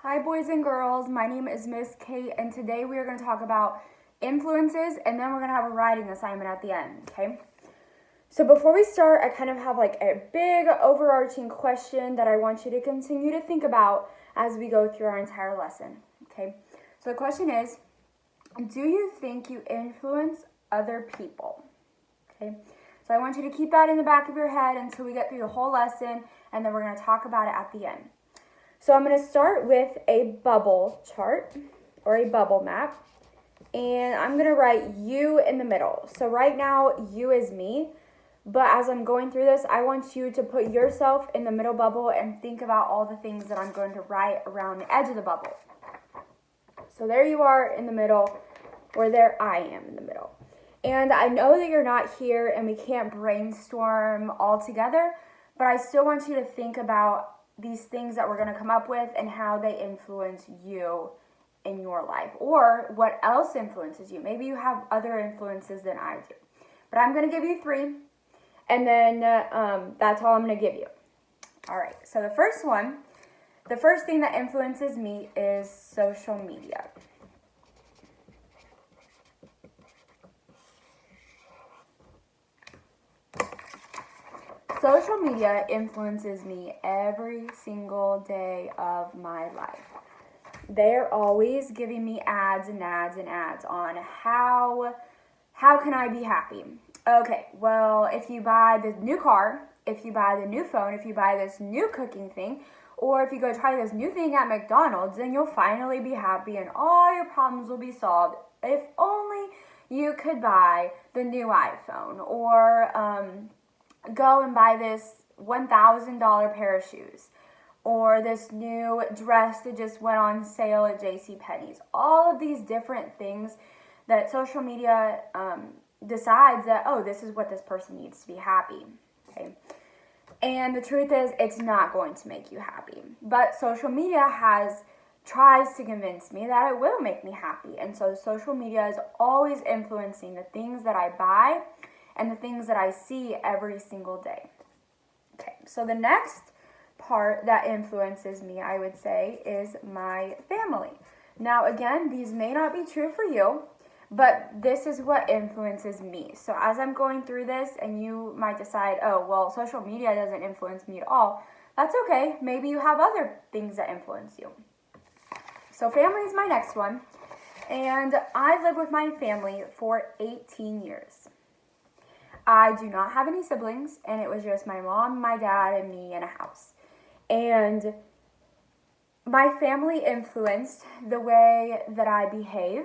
Hi boys and girls, my name is Miss Kate and today we are going to talk about influences and then we're going to have a writing assignment at the end, okay? So before we start, I kind of have like a big overarching question that I want you to continue to think about as we go through our entire lesson, okay? So the question is, do you think you influence other people, okay? So I want you to keep that in the back of your head until we get through the whole lesson and then we're going to talk about it at the end. So I'm going to start with a bubble chart or a bubble map, and I'm going to write you in the middle. So right now, you is me, but as I'm going through this, I want you to put yourself in the middle bubble and think about all the things that I'm going to write around the edge of the bubble. So there you are in the middle, or there I am in the middle. And I know that you're not here and we can't brainstorm all together, but I still want you to think about these things that we're going to come up with and how they influence you in your life, or what else influences you. Maybe you have other influences than I do, but I'm going to give you 3, and then that's all I'm going to give you. All right, so the first thing that influences me is social media. Social media influences me every single day of my life. They're always giving me ads and ads and ads on how can I be happy? Okay, well, if you buy the new car, if you buy the new phone, if you buy this new cooking thing, or if you go try this new thing at McDonald's, then you'll finally be happy and all your problems will be solved. If only you could buy the new iPhone, or go and buy this $1,000 pair of shoes, or this new dress that just went on sale at JCPenney's. All of these different things that social media decides that, oh, this is what this person needs to be happy, okay? And the truth is, it's not going to make you happy. But social media tries to convince me that it will make me happy. And so social media is always influencing the things that I buy and the things that I see every single day. Okay, so the next part that influences me, I would say, is my family. Now, again, these may not be true for you, but this is what influences me. So as I'm going through this, and you might decide, oh, well, social media doesn't influence me at all, that's okay. Maybe you have other things that influence you. So family is my next one, and I've lived with my family for 18 years. I do not have any siblings, and it was just my mom, my dad, and me in a house. And my family influenced the way that I behave,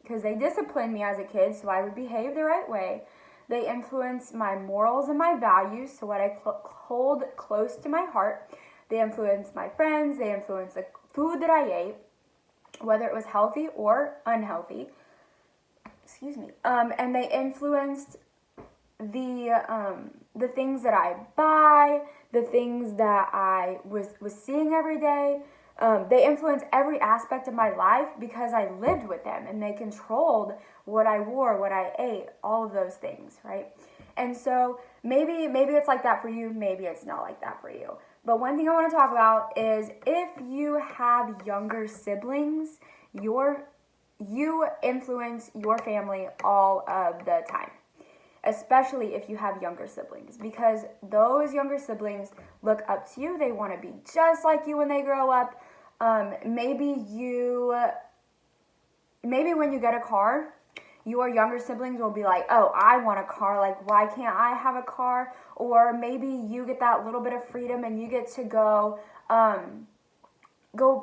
because they disciplined me as a kid, so I would behave the right way. They influenced my morals and my values, so what I hold close to my heart. They influenced my friends. They influenced the food that I ate, whether it was healthy or unhealthy. And they influenced the things that I buy, the things that I was seeing every day. They influenced every aspect of my life because I lived with them, and they controlled what I wore, what I ate, all of those things, right? And so maybe it's like that for you, maybe it's not like that for you. But one thing I want to talk about is if you have younger siblings, you influence your family all of the time. Especially if you have younger siblings, because those younger siblings look up to you. They want to be just like you when they grow up. Maybe when you get a car, your younger siblings will be like, oh, I want a car. Like, why can't I have a car? Or maybe you get that little bit of freedom and you get to go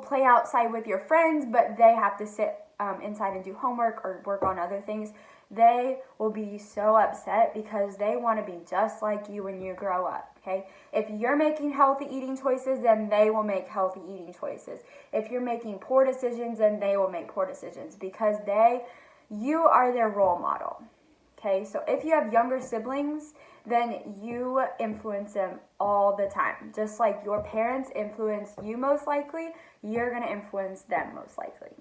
play outside with your friends, but they have to sit inside and do homework or work on other things. They will be so upset because they want to be just like you when you grow up, okay? If you're making healthy eating choices, then they will make healthy eating choices. If you're making poor decisions, then they will make poor decisions because you are their role model, okay? So if you have younger siblings, then you influence them all the time. Just like your parents influence you most likely, you're going to influence them most likely.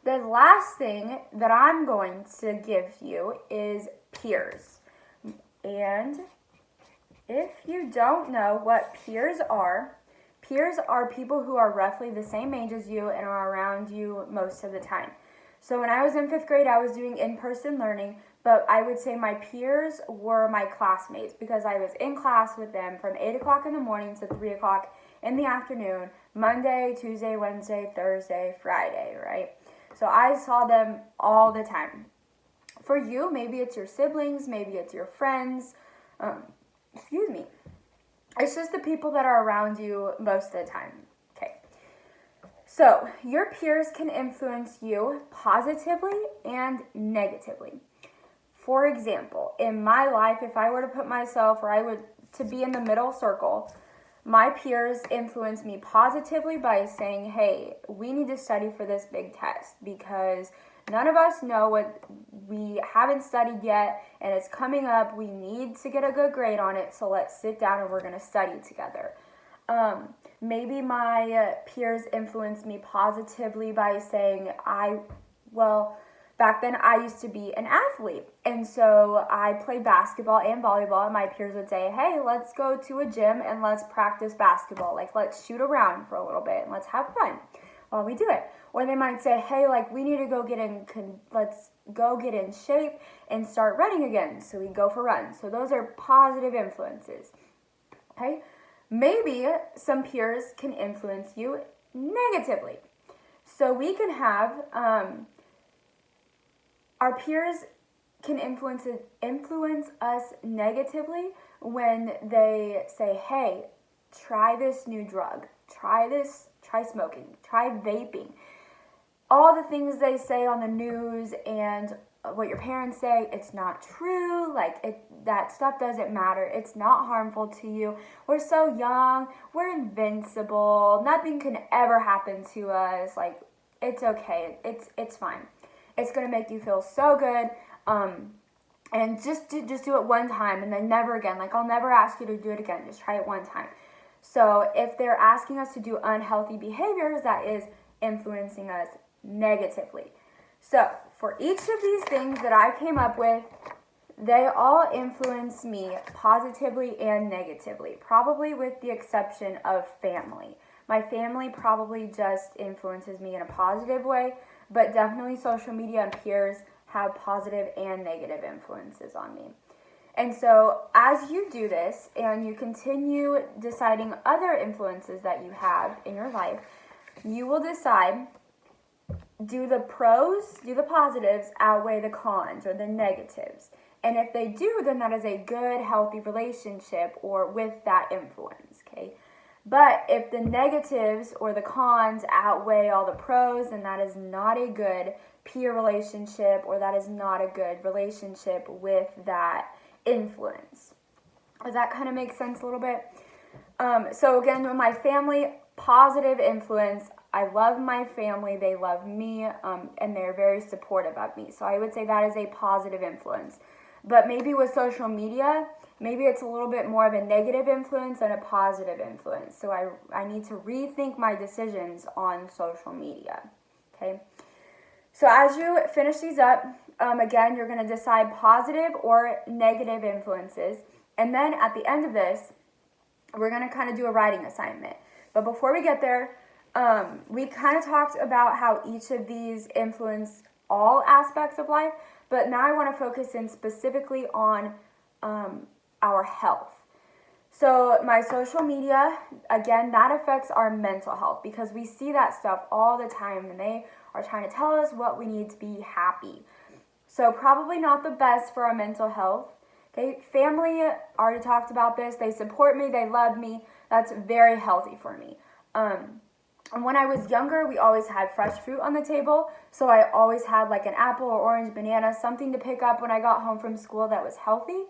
The last thing that I'm going to give you is peers. And if you don't know what peers are, Peers are people who are roughly the same age as you and are around you most of the time. So when I was in 5th grade, I was doing in-person learning, but I would say my peers were my classmates because I was in class with them from 8 o'clock in the morning to 3 o'clock in the afternoon, Monday, Tuesday, Wednesday, Thursday, Friday, right? So I saw them all the time. For you, maybe it's your siblings, maybe it's your friends, It's just the people that are around you most of the time. Okay. So your peers can influence you positively and negatively. For example, in my life, if I were to put myself to be in the middle circle, my peers influence me positively by saying, hey, we need to study for this big test because none of us know what we haven't studied yet and it's coming up. We need to get a good grade on it, so let's sit down and we're going to study together. Maybe my peers influence me positively by saying, back then I used to be an athlete, and so I played basketball and volleyball, and my peers would say, hey, let's go to a gym and let's practice basketball. Like, let's shoot around for a little bit and let's have fun while we do it. Or they might say, hey, we need to let's go get in shape and start running again. So we go for runs. So those are positive influences. Okay? Maybe some peers can influence you negatively. So we can have, our peers can influence us negatively when they say, hey, try this new drug, try smoking, try vaping. All the things they say on the news and what your parents say, it's not true. That stuff doesn't matter. It's not harmful to you. We're so young. We're invincible. Nothing can ever happen to us. It's okay. It's fine. It's going to make you feel so good. And just do it one time and then never again. I'll never ask you to do it again. Just try it one time. So if they're asking us to do unhealthy behaviors, that is influencing us negatively. So for each of these things that I came up with, they all influence me positively and negatively, probably with the exception of family. My family probably just influences me in a positive way, but definitely social media and peers have positive and negative influences on me. And so as you do this and you continue deciding other influences that you have in your life, you will decide, do the positives outweigh the cons or the negatives? And if they do, then that is a good, healthy relationship or with that influence, okay? But if the negatives or the cons outweigh all the pros, then that is not a good peer relationship or that is not a good relationship with that influence. Does that kind of make sense a little bit? So again, with my family, positive influence. I love my family. They love me, and they're very supportive of me. So I would say that is a positive influence. But maybe with social media, maybe it's a little bit more of a negative influence than a positive influence. So I need to rethink my decisions on social media. Okay. So as you finish these up, again, you're going to decide positive or negative influences. And then at the end of this, we're going to kind of do a writing assignment. But before we get there, we kind of talked about how each of these influence all aspects of life. But now I want to focus in specifically on our health. So my social media, again, that affects our mental health because we see that stuff all the time and they are trying to tell us what we need to be happy. So probably not the best for our mental health. Okay, family, already talked about this. They support me, they love me. That's very healthy for me. And when I was younger, we always had fresh fruit on the table. So I always had an apple or orange, banana, something to pick up when I got home from school that was healthy.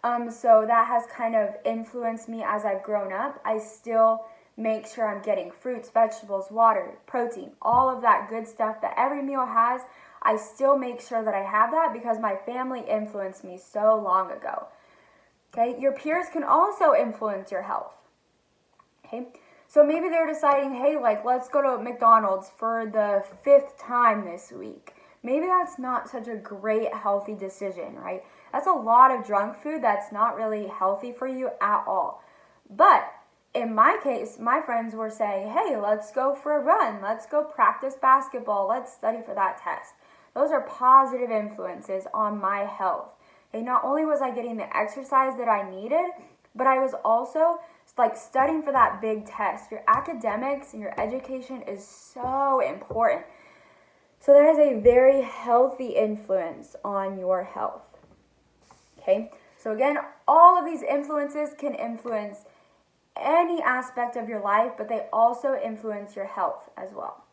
So that has kind of influenced me as I've grown up. I still make sure I'm getting fruits, vegetables, water, protein, all of that good stuff that every meal has. I still make sure that I have that because my family influenced me so long ago. Okay, your peers can also influence your health. Okay, so maybe they're deciding, hey, let's go to McDonald's for the 5th time this week. Maybe that's not such a great, healthy decision, right? That's a lot of junk food that's not really healthy for you at all. But in my case, my friends were saying, hey, let's go for a run. Let's go practice basketball. Let's study for that test. Those are positive influences on my health. Okay, not only was I getting the exercise that I needed, but I was also like studying for that big test. Your academics and your education is so important. So that is a very healthy influence on your health. Okay, so again, all of these influences can influence any aspect of your life, but they also influence your health as well.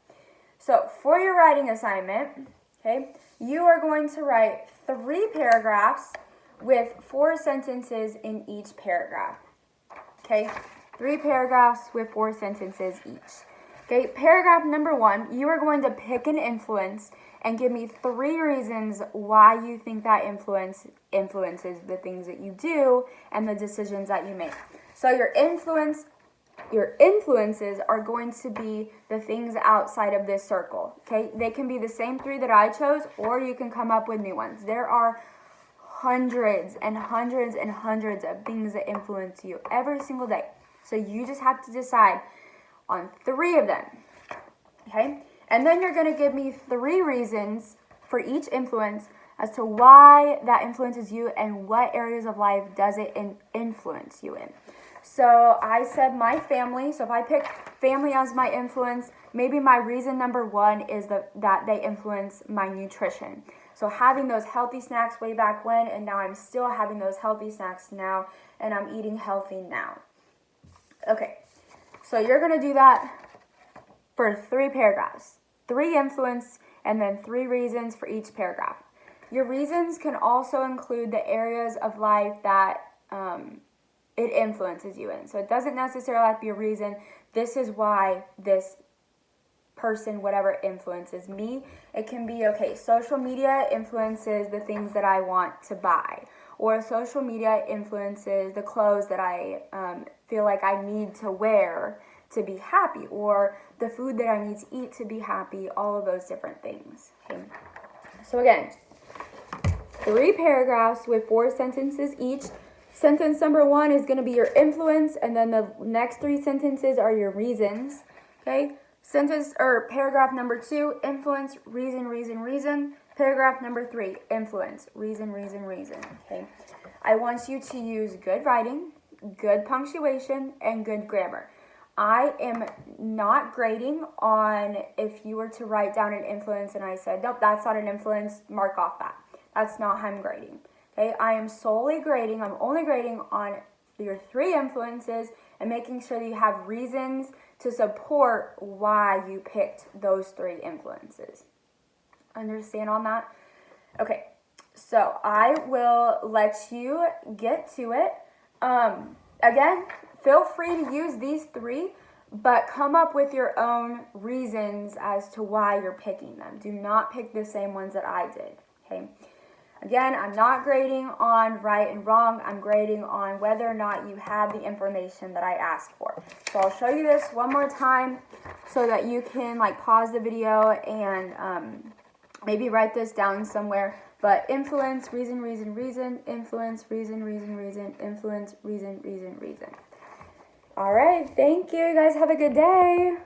So for your writing assignment, okay, you are going to write 3 paragraphs with 4 sentences in each paragraph. Okay, 3 paragraphs with 4 sentences each. Okay, paragraph number 1, you are going to pick an influence and give me 3 reasons why you think that influences the things that you do and the decisions that you make. So your influences are going to be the things outside of this circle. Okay, they can be the same 3 that I chose, or you can come up with new ones. There are hundreds and hundreds and hundreds of things that influence you every single day. So you just have to decide on 3 of them. Okay, and then you're going to give me 3 reasons for each influence as to why that influences you and what areas of life does it influence you in. So I said my family. So if I pick family as my influence, maybe my reason number 1 is that they influence my nutrition. So having those healthy snacks way back when, and now I'm still having those healthy snacks now, and I'm eating healthy now. Okay, so you're going to do that for 3 paragraphs. 3 influence, and then 3 reasons for each paragraph. Your reasons can also include the areas of life that it influences you in. So it doesn't necessarily have to be a reason. This is why this person, whatever, influences me. It can be, okay, social media influences the things that I want to buy, or social media influences the clothes that I feel like I need to wear to be happy, or the food that I need to eat to be happy, all of those different things. Okay. So again, 3 paragraphs with 4 sentences each. Sentence number 1 is going to be your influence, and then the next 3 sentences are your reasons. Okay? Paragraph number 2, influence, reason, reason, reason. Paragraph number 3, influence, reason, reason, reason. Okay? I want you to use good writing, good punctuation, and good grammar. I am not grading on if you were to write down an influence and I said, nope, that's not an influence, mark off that. That's not how I'm grading. Okay, I'm only grading on your 3 influences and making sure that you have reasons to support why you picked those 3 influences. Understand on that? Okay, so I will let you get to it. Again, feel free to use these 3, but come up with your own reasons as to why you're picking them. Do not pick the same ones that I did, okay? Again, I'm not grading on right and wrong. I'm grading on whether or not you have the information that I asked for. So I'll show you this one more time so that you can pause the video and maybe write this down somewhere. But influence, reason, reason, reason, influence, reason, reason, reason, influence, reason, reason, reason. All right, thank you. You guys have a good day.